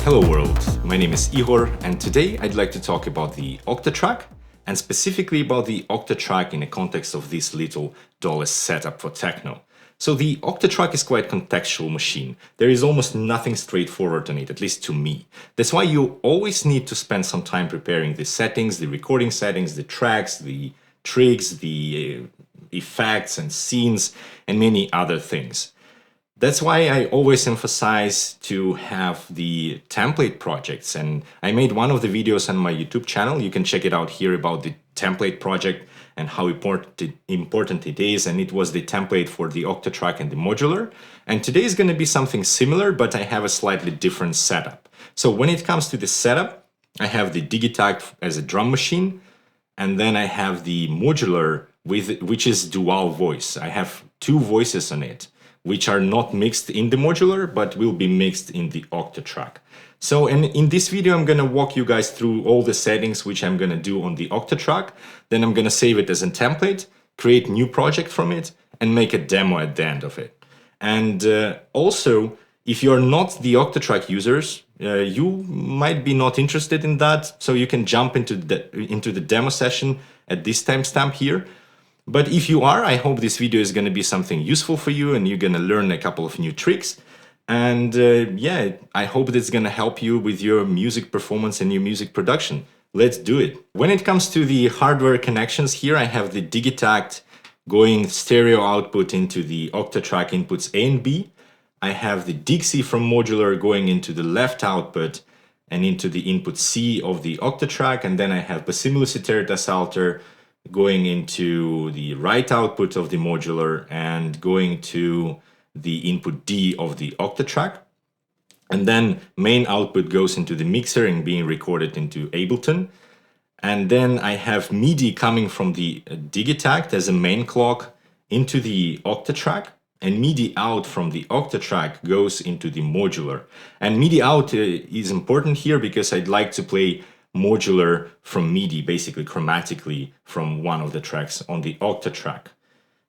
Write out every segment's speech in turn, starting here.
Hello world, my name is Ihor and today I'd like to talk about the Octatrack and specifically about the Octatrack in the context of this little Dawless setup for techno. So the Octatrack is quite contextual machine. There is almost nothing straightforward on it, at least to me. That's why you always need to spend some time preparing the settings, the recording settings, the tracks, the trigs, the effects and scenes and many other things. That's why I always emphasize to have the template projects, and I made one of the videos on my YouTube channel. You can check it out here about the template project and how important it is, and it was the template for the Octatrack and the Modular. And today is going to be something similar, but I have a slightly different setup. So when it comes to the setup, I have the Digitakt as a drum machine, and then I have the Modular, which is dual voice. I have two voices on it, which are not mixed in the Modular, but will be mixed in the Octatrack. So in this video, I'm going to walk you guys through all the settings which I'm going to do on the Octatrack. Then I'm going to save it as a template, create a new project from it, and make a demo at the end of it. And also, if you're not the Octatrack users, you might be not interested in that. So you can jump into the demo session at this timestamp here. But if you are, I hope this video is going to be something useful for you and you're going to learn a couple of new tricks. And yeah, I hope that's going to help you with your music performance and your music production. Let's do it. When it comes to the hardware connections here, I have the Digitakt going stereo output into the Octatrack inputs A and B. I have the Dixie from Modular going into the left output and into the input C of the Octatrack. And then I have Basimilus Iteritas alter going into the right output of the Modular and going to the input D of the Octatrack. And then main output goes into the mixer and being recorded into Ableton. And then I have MIDI coming from the Digitakt as a main clock into the Octatrack, and MIDI out from the Octatrack goes into the Modular. And MIDI out is important here because I'd like to play Modular from MIDI, basically chromatically from one of the tracks on the Octatrack.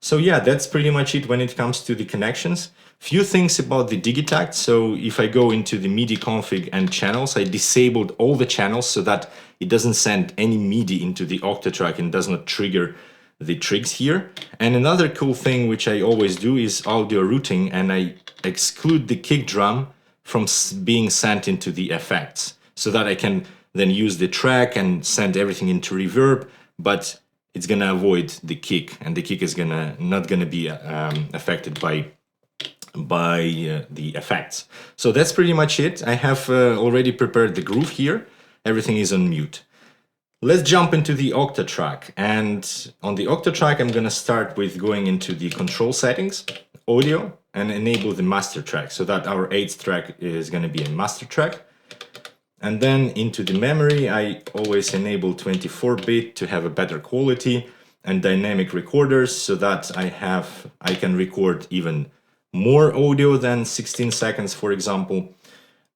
So yeah, that's pretty much it when it comes to the connections. Few things about the Digitakt. So if I go into the MIDI config and channels, I disabled all the channels so that it doesn't send any MIDI into the Octatrack and does not trigger the trigs here. And another cool thing which I always do is audio routing, and I exclude the kick drum from being sent into the effects so that I can then use the track and send everything into reverb, but it's gonna avoid the kick, and the kick is not gonna be affected by the effects. So that's pretty much it. I have already prepared the groove here. Everything is on mute. Let's jump into the Octatrack, and on the Octatrack I'm gonna start with going into the control settings, audio, and enable the master track so that our 8th track is gonna be a master track. And then into the memory, I always enable 24-bit to have a better quality, and dynamic recorders so that I can record even more audio than 16 seconds, for example.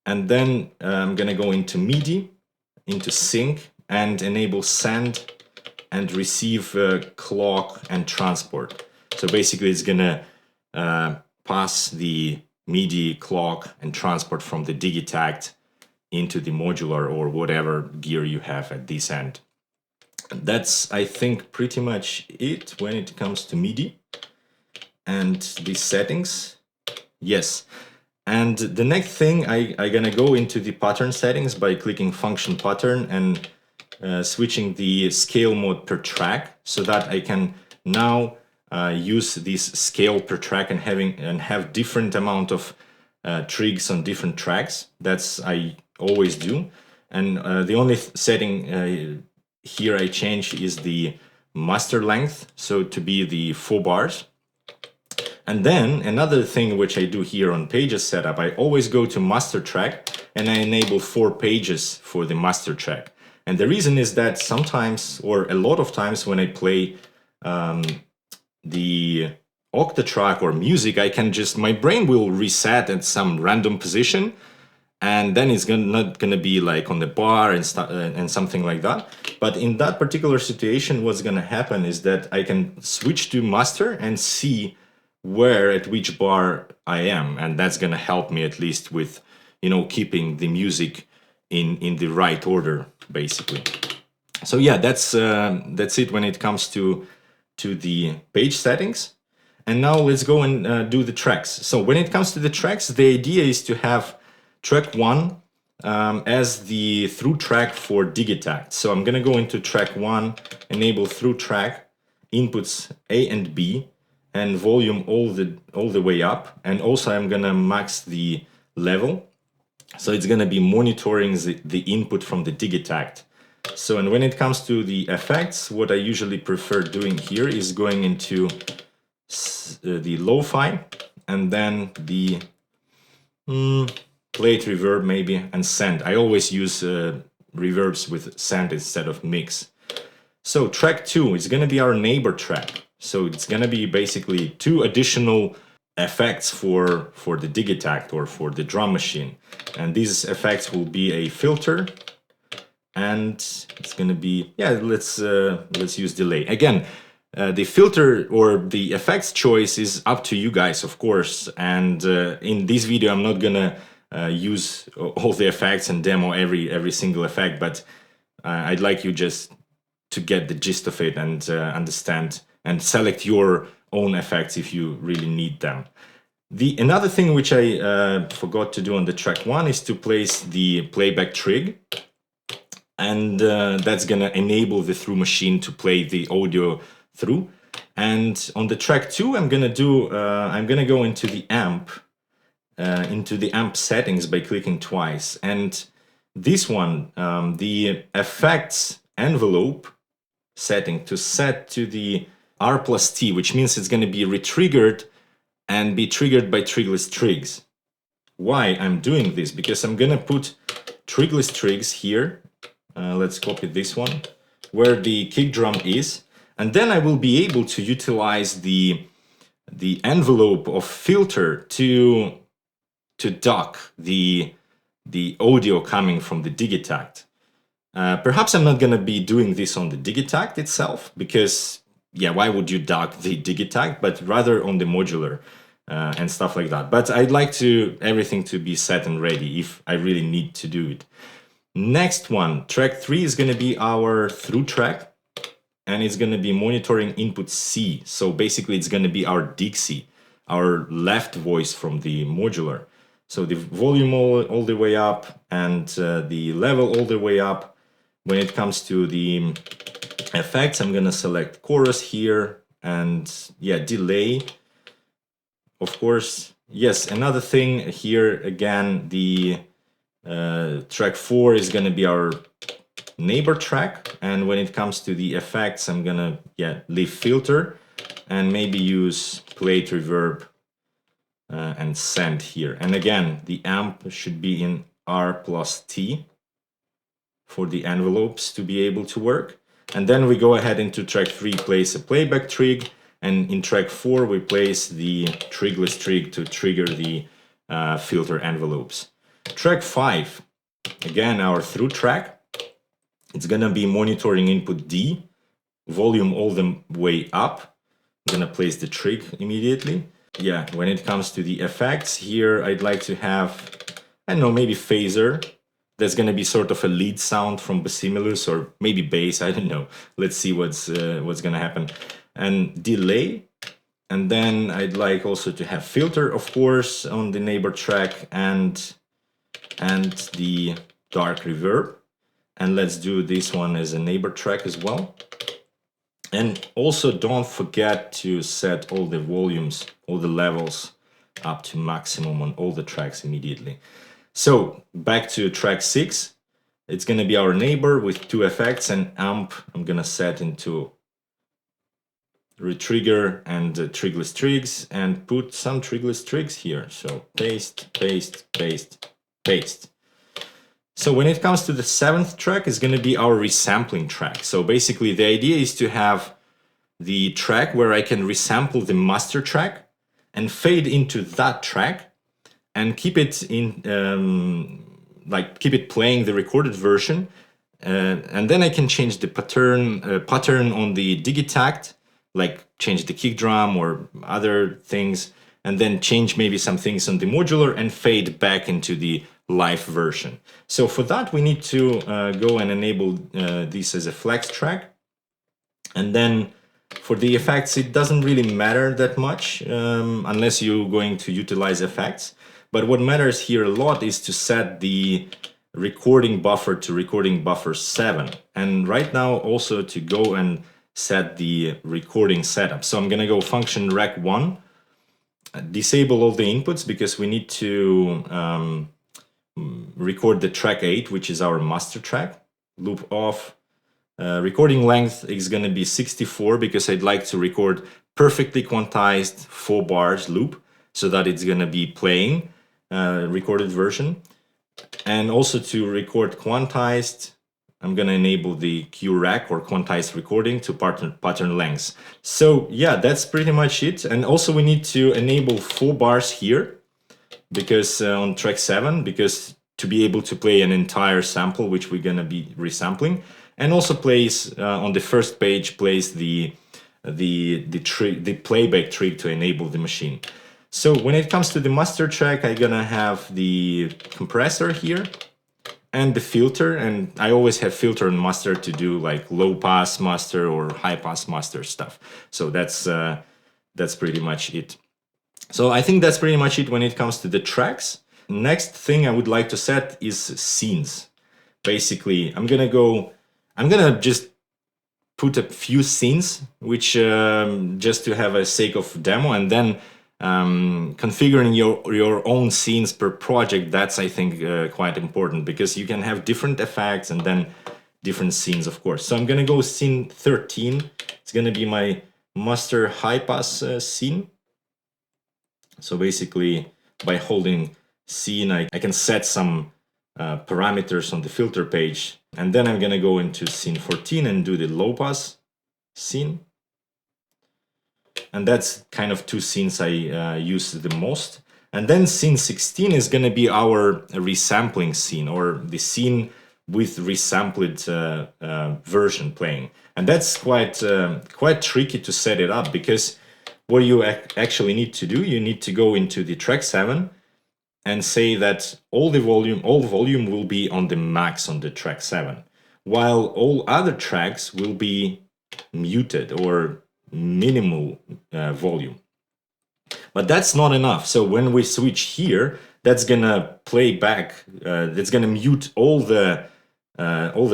And then I'm gonna go into MIDI, into sync, and enable send and receive clock and transport. So basically it's gonna pass the MIDI clock and transport from the Digitakt into the Modular or whatever gear you have at this end. That's, I think, pretty much it when it comes to MIDI and the settings. Yes, and the next thing I'm gonna go into the pattern settings by clicking function pattern and switching the scale mode per track so that I can now use this scale per track and have different amount of trigs on different tracks. That's I always do. And the only setting here I change is the master length, so to be the 4 bars. And then another thing which I do here on pages setup, I always go to master track and I enable 4 pages for the master track. And the reason is that sometimes, or a lot of times, when I play the Octatrack or music, my brain will reset at some random position, and then it's not gonna be like on the bar and something like that. But in that particular situation, what's gonna happen is that I can switch to master and see where at which bar I am, and that's gonna help me at least with keeping the music in the right order, basically. So yeah, that's it when it comes to the page settings. And now let's go and do the tracks. So when it comes to the tracks, the idea is to have track 1 as the through track for Digitakt. So I'm gonna go into track 1, enable through track, inputs A and B, and volume all the way up. And also I'm gonna max the level, so it's gonna be monitoring the input from the Digitakt. So, and when it comes to the effects, what I usually prefer doing here is going into the lo-fi, and then the plate reverb maybe, and send. I always use reverbs with send instead of mix. So track 2 is going to be our neighbor track. So it's going to be basically 2 additional effects for the Digitakt or for the drum machine. And these effects will be a filter, and it's going to be, yeah, let's use delay. Again, the filter or the effects choice is up to you guys, of course. And in this video, I'm not gonna use all the effects and demo every single effect, but I'd like you just to get the gist of it and understand and select your own effects if you really need them. Another thing which I forgot to do on the track 1 is to place the playback trig. And that's gonna enable the through machine to play the audio through. And on the track 2, I'm gonna go into the amp settings by clicking twice. And this one, the effects envelope setting to set to the R+T, which means it's gonna be retriggered and be triggered by trigless trigs. Why I'm doing this? Because I'm gonna put trigless trigs here. Let's copy this one, where the kick drum is. And then I will be able to utilize the envelope of filter to duck the audio coming from the Digitakt. Perhaps I'm not going to be doing this on the Digitakt itself, because, yeah, why would you duck the Digitakt, but rather on the modular and stuff like that. But I'd like everything to be set and ready if I really need to do it. Next one, track 3 is going to be our through track. And it's going to be monitoring input C. So basically it's going to be our Dixie, our left voice from the modular. So the volume all the way up and the level all the way up. When it comes to the effects, I'm going to select chorus here and, yeah, delay. Of course, yes, another thing here, again, the track 4 is going to be our neighbor track, and when it comes to the effects, I'm gonna leave filter and maybe use plate reverb and send here. And again, the amp should be in R+T for the envelopes to be able to work. And then we go ahead into track 3, place a playback trig, and in track 4 we place the trigless trig to trigger the filter envelopes. Track 5, again our through track. It's going to be monitoring input D, volume all the way up. I'm going to place the trig immediately. Yeah, when it comes to the effects here, I'd like to have, I don't know, maybe phaser. There's going to be sort of a lead sound from Basimilus, or maybe bass, I don't know. Let's see what's going to happen. And delay. And then I'd like also to have filter, of course, on the neighbor track, and the dark reverb. And let's do this one as a neighbor track as well. And also don't forget to set all the volumes, all the levels up to maximum on all the tracks immediately. So back to track 6. It's going to be our neighbor with 2 effects and amp. I'm going to set into retrigger and trigless trigs and put some trigless trigs here. So paste, paste, paste, paste. So when it comes to the 7th track, it's going to be our resampling track. So basically the idea is to have the track where I can resample the master track and fade into that track and keep it in, keep it playing the recorded version. And then I can change the pattern on the Digitakt, like change the kick drum or other things, and then change maybe some things on the modular and fade back into the live version. So for that, we need to go and enable this as a flex track. And then for the effects, it doesn't really matter that much unless you're going to utilize effects. But what matters here a lot is to set the recording buffer to recording buffer 7. And right now also to go and set the recording setup. So I'm going to go function rec1, disable all the inputs because we need to record the track 8, which is our master track. Loop off. Recording length is going to be 64 because I'd like to record perfectly quantized 4 bars loop so that it's going to be playing recorded version. And also to record quantized, I'm going to enable the QRAC or quantized recording to pattern lengths. So yeah, that's pretty much it. And also we need to enable 4 bars here because on track 7, because to be able to play an entire sample, which we're going to be resampling, and also plays on the first page plays the playback trick to enable the machine. So when it comes to the master track, I'm gonna have the compressor here and the filter, and I always have filter and master to do like low pass master or high pass master stuff. So that's pretty much it. So I think that's pretty much it when it comes to the tracks. Next thing I would like to set is scenes. Basically, I'm gonna just put a few scenes, which just to have a sake of demo, and then configuring your own scenes per project. That's, I think, quite important because you can have different effects and then different scenes, of course. So I'm gonna go scene 13. It's gonna be my master high pass scene. So basically, by holding scene, I can set some parameters on the filter page, and then I'm gonna go into scene 14 and do the low pass scene. And that's kind of 2 scenes I use the most. And then scene 16 is gonna be our resampling scene, or the scene with resampled version playing. And that's quite tricky to set it up because what you actually need to do, you need to go into the track 7 and say that all volume will be on the max on the track 7, while all other tracks will be muted or minimal volume. But that's not enough. So when we switch here, that's gonna play back. That's gonna mute all the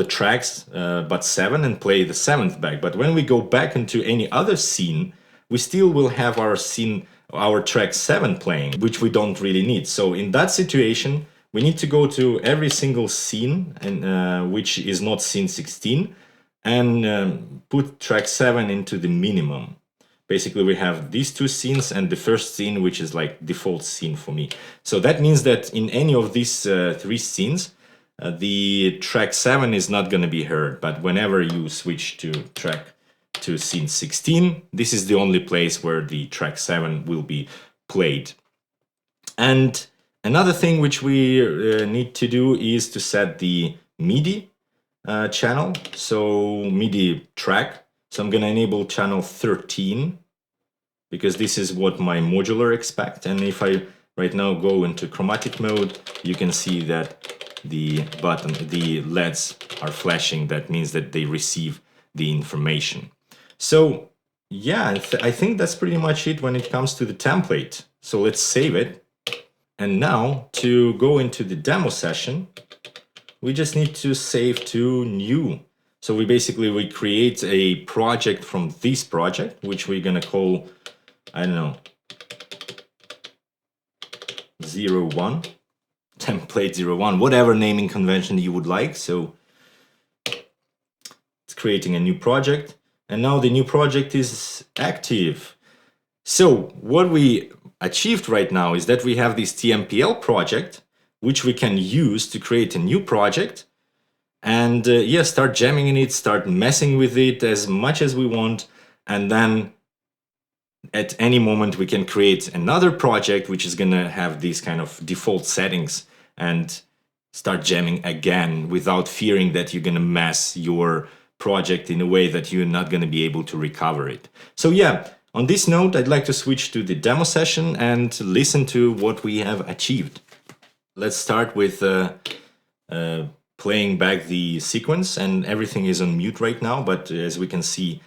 tracks but 7 and play the 7th back. But when we go back into any other scene, we still will have our track 7 playing, which we don't really need. So in that situation, we need to go to every single scene, and which is not scene 16, and put track 7 into the minimum. Basically, we have these 2 scenes and the first scene, which is like default scene for me. So that means that in any of these 3 scenes, the track 7 is not going to be heard. But whenever you switch to scene 16, this is the only place where the track 7 will be played. And another thing which we need to do is to set the MIDI channel, so MIDI track. So I'm going to enable channel 13 because this is what my modular expect. And if I right now go into chromatic mode, you can see that the LEDs are flashing. That means that they receive the information. So yeah, I think that's pretty much it when it comes to the template. So let's save it. And now to go into the demo session, we just need to save to new. So we create a project from this project, which we're gonna call, I don't know, 01, template 01, whatever naming convention you would like. So it's creating a new project. And now the new project is active. So what we achieved right now is that we have this TMPL project, which we can use to create a new project and start jamming in it, start messing with it as much as we want. And then at any moment we can create another project, which is gonna have these kind of default settings and start jamming again without fearing that you're gonna mess your project in a way that you're not going to be able to recover it. So yeah, on this note, I'd like to switch to the demo session and listen to what we have achieved. Let's start with playing back the sequence, and everything is on mute right now, but as we can see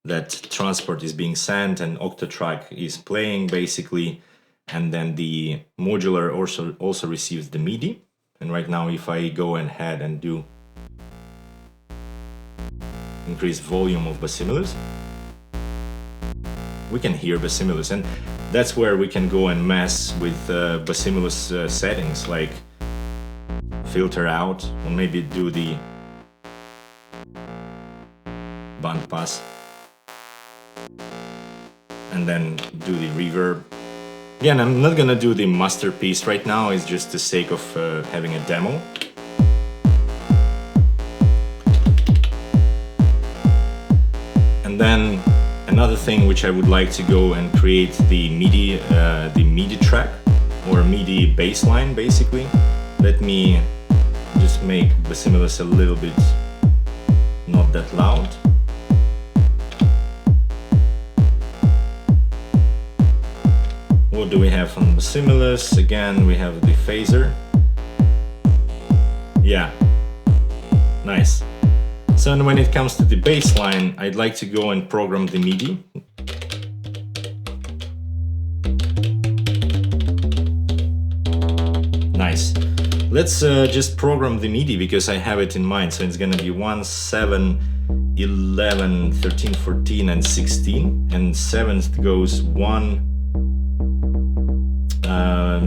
that transport is being sent and Octatrack is playing basically, and then the modular also receives the MIDI. And right now if I go ahead and do increase volume of Basimilus, we can hear Basimilus, and that's where we can go and mess with Basimilus settings, like filter out, or maybe do the band pass, and then do the reverb. Again, I'm not gonna do the masterpiece right now, it's just the sake of having a demo. And then another thing which I would like to go and create the MIDI track, or MIDI bassline basically. Let me just make Basimilus a little bit not that loud. What do we have on Basimilus? Again, we have the phaser. Yeah, nice. So when it comes to the bassline, I'd like to go and program the MIDI. Nice. Let's just program the MIDI because I have it in mind. So it's gonna be 1, 7, 11, 13, 14, and 16. And 7th goes 1.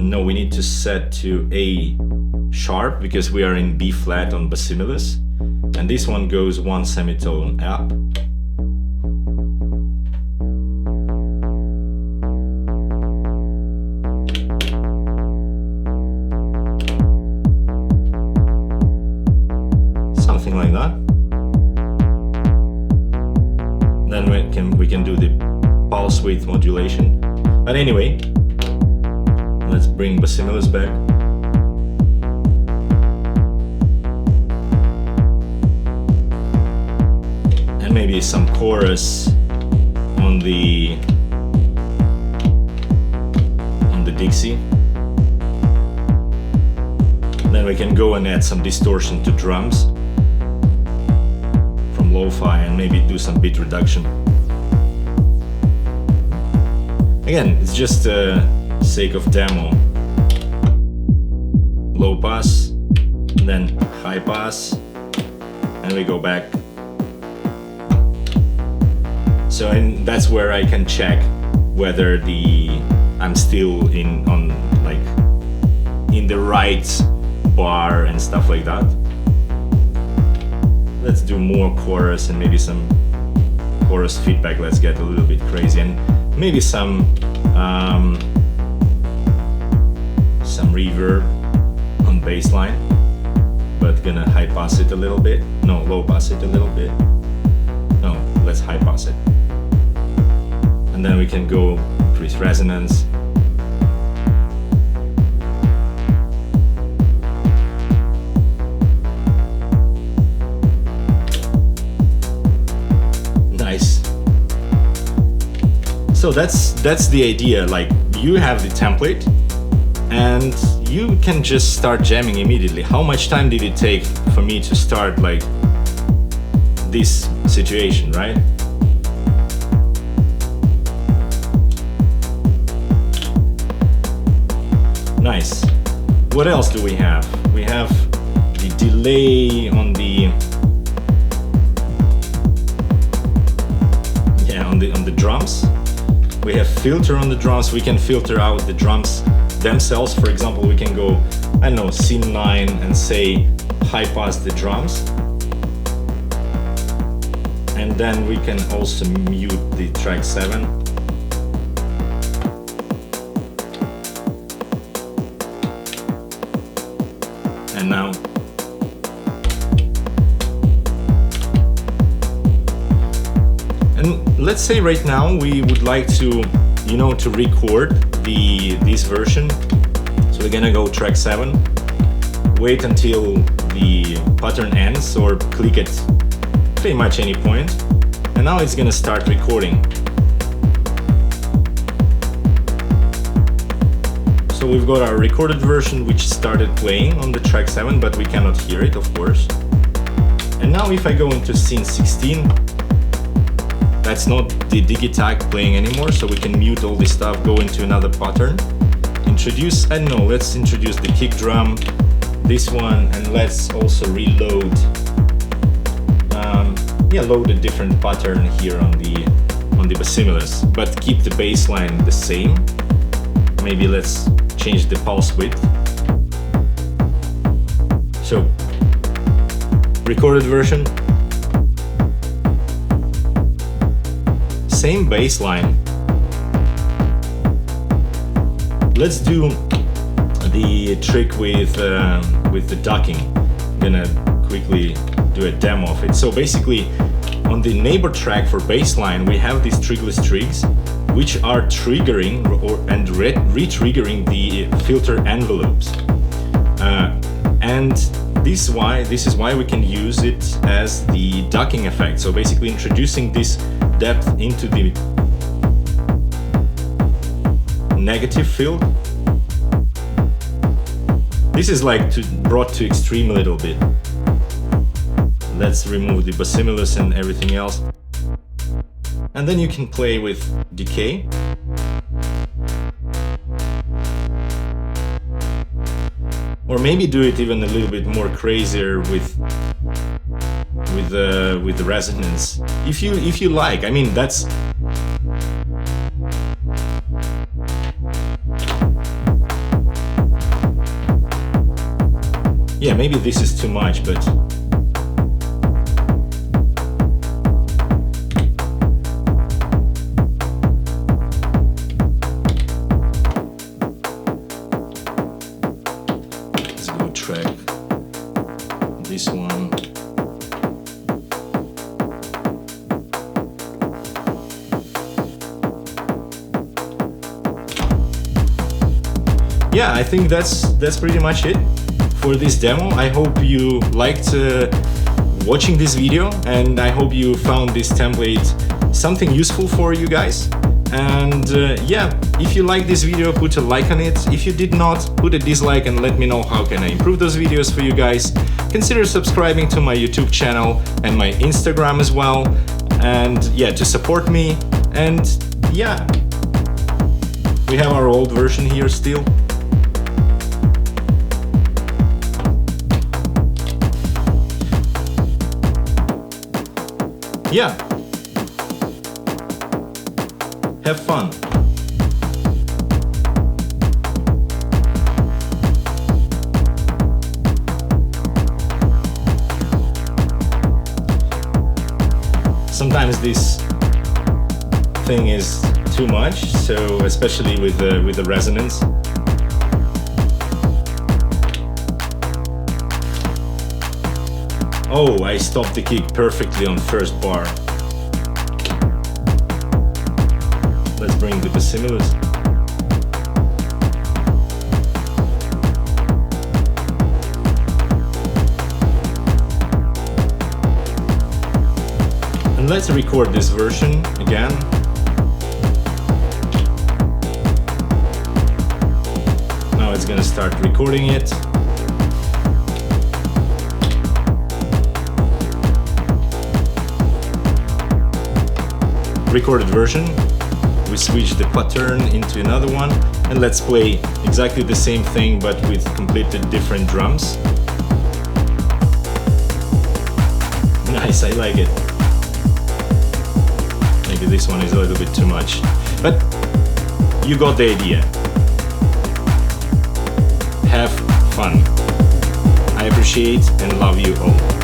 No, we need to set to A sharp because we are in B flat on Basimilus. And this one goes 1 semitone up. Something like that. Then we can do the pulse width modulation. But anyway, let's bring Basimilus back. And maybe some chorus on the Dixie. Then we can go and add some distortion to drums from lo-fi and maybe do some beat reduction. Again, it's just sake of demo. Low pass, then high pass, and we go back. So that's where I can check whether I'm still in the right bar and stuff like that. Let's do more chorus and maybe some chorus feedback. Let's get a little bit crazy and maybe some reverb on bassline, but gonna high pass it a little bit. No, low pass it a little bit. No, let's high pass it. And then we can go increase resonance. Nice. So that's the idea. Like, you have the template and you can just start jamming immediately. How much time did it take for me to start like this situation, right? Nice. What else do we have? We have the delay on the on the drums. We have filter on the drums. We can filter out the drums themselves. For example, we can go, I don't know, scene 9 and say high pass the drums. And then we can also mute the track 7. And now let's say right now we would like to, to record this version. So we're gonna go track 7, wait until the pattern ends or click it pretty much any point, and now it's gonna start recording. So So we've got our recorded version which started playing on the track 7, but we cannot hear it, of course. And now if I go into scene 16, that's not the Digitakt playing anymore, so we can mute all this stuff, go into another pattern. Introduce, I don't know, let's introduce the kick drum, this one, and let's also reload, load a different pattern here on the Basimilus, but keep the bass line the same. Maybe let's change the pulse width. So, recorded version, same bass line. Let's do the trick with the ducking. I'm gonna quickly do a demo of it. So basically, on the neighbor track for bassline, we have these trigless trigs, which are triggering and re-triggering the filter envelopes, and this is why we can use it as the ducking effect. So basically, introducing this depth into the negative field. This is like brought to extreme a little bit. Let's remove the Basimilus and everything else. And then you can play with decay. Or maybe do it even a little bit more crazier with the resonance. If you like, I mean that's yeah, maybe this is too much, but let's go track this one. Yeah, I think that's pretty much it for this demo. I hope you liked watching this video, and I hope you found this template something useful for you guys. And yeah, if you like this video, put a like on it. If you did not, put a dislike and let me know how can I improve those videos for you guys. Consider subscribing to my YouTube channel and my Instagram as well, and yeah, to support me. And yeah, we have our old version here still. Yeah, have fun. Sometimes this thing is too much, so especially with the resonance. Oh, I stopped the kick perfectly on first bar. Let's bring the Basimilus. And let's record this version again. Now it's gonna start recording it. Recorded version. We switch the pattern into another one, and let's play exactly the same thing but with completely different drums. Nice, I like it. Maybe this one is a little bit too much, but you got the idea. Have fun. I appreciate and love you all.